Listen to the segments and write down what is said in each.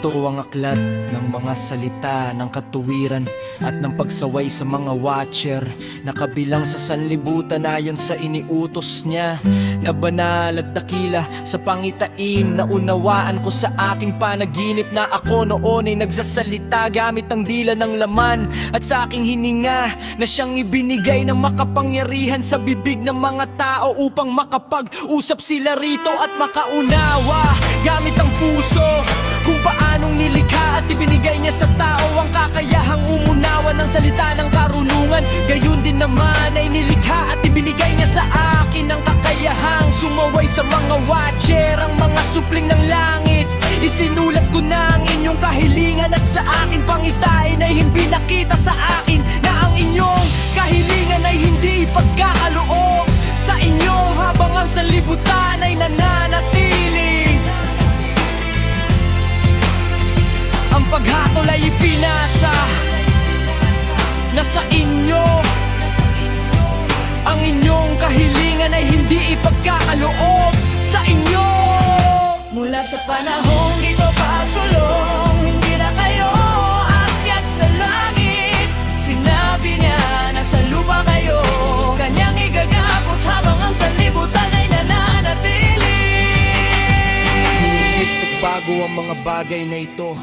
Ito ang aklat ng mga salita ng katuwiran at ng pagsaway sa mga watcher na kabilang sa sanlibutan ayon sa iniutos niya na banal at dakila sa pangitain. Na unawaan ko sa aking panaginip na ako noon ay nagsasalita gamit ang dila ng laman at sa aking hininga na siyang ibinigay ng makapangyarihan sa bibig ng mga tao upang makapag-usap sila rito at makaunawa gamit ang puso kung paanong nilikha at ibinigay niya sa tao ang kakayahang umunawa ng salita ng karunungan. Gayun din naman ay nilikha at ibinigay niya sa akin ang kakayahang sumaway sa mga watcher, ang mga supling ng langit. Isinulat ko na ang inyong kahilingan at sa akin pangitain ay hindi nakita sa akin na ang inyong kahilingan ay hindi pagkakaloob sa inyo habang ang sanlibutan ay nananatili. Ang paghatol ay ipinasa na sa inyo. Ang inyong kahilingan ay hindi ipagkakaloob sa inyo. Mula sa panahong ito pasulong, hindi na kayo aakyat sa langit. Sinabi niya na sa lupa kayo kanyang igagapos habang ang sanlibutan ay nananatili. Ngunit bago ang mga bagay na ito,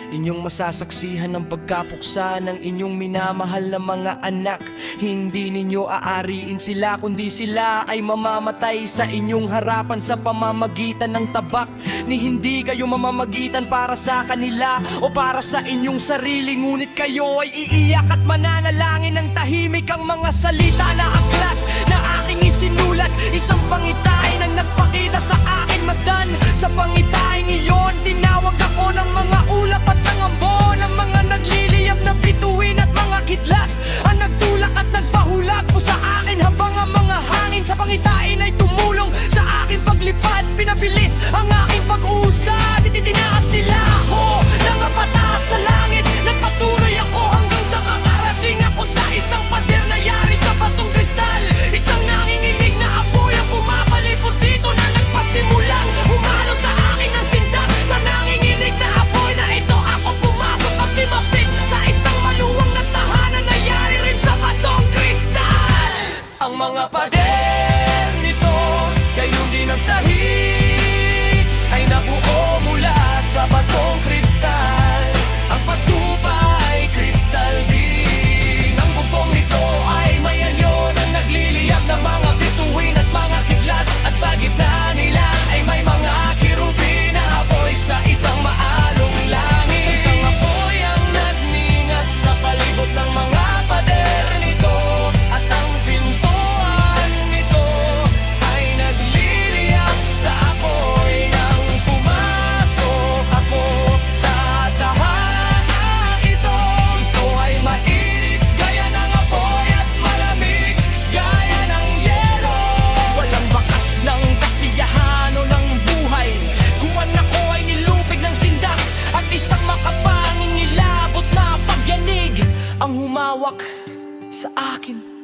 inyong masasaksihan ng pagkapuksa ng inyong minamahal na mga anak. Hindi ninyo aariin sila kundi sila ay mamamatay sa inyong harapan sa pamamagitan ng tabak. Ni hindi kayo mamamagitan para sa kanila o para sa inyong sarili, ngunit kayo ay iiyak at mananalangin ng tahimik. Ang mga salita na aklat na aking isinulat, isang pangitain ang nagpakita sa akin masdan. Sa pangitaing iyon tinawag ako ng mga ulap at ng ambon, ng mga nagliliyab na bituin at mga kidlat ang nagtulak at nagpahulag po sa akin habang ang mga hangin sa pangitain ay tumulong sa aking paglipad. Pinabilis ang aking pag-usad, ititinaas nila ako ng pataas sa langit. Nagpatuloy ako hanggang sa makarating ako sa isang pader na yari sa batong kristal. Isang nanginginig na apoy ang pumapalipot dito na nagpasimulang umalog sa akin ng sindak. Sa nanginginig na apoy na ito ako pumasok at timapit sa isang maluwang na tahanan na yari rin sa batong kristal. Ang mga pader nito, gayon din ang sahig ay nabuo mula sa batong kristal. Ang pagtupa ay kristal din. Ang bubong nito ay may anyo na nagliliyab ng mga bituin at mga kidlat. At sa gitna nila ay may mga kirubin na apoy sa isang maalong langit. Isang apoy ang nagningas sa palibot ng mga pader nito. At ang pintuan nito ay nagliliyab sa apoy nang pumasok ako sa tahanan ito. Ito ay mainit gaya ng apoy at malamig gaya ng yelo. Walang bakas ng kasiyahan o ng buhay kung anak ko ay nilupig ng sindak at isang makapanging nilabot na pagyanig ang humawak sa akin.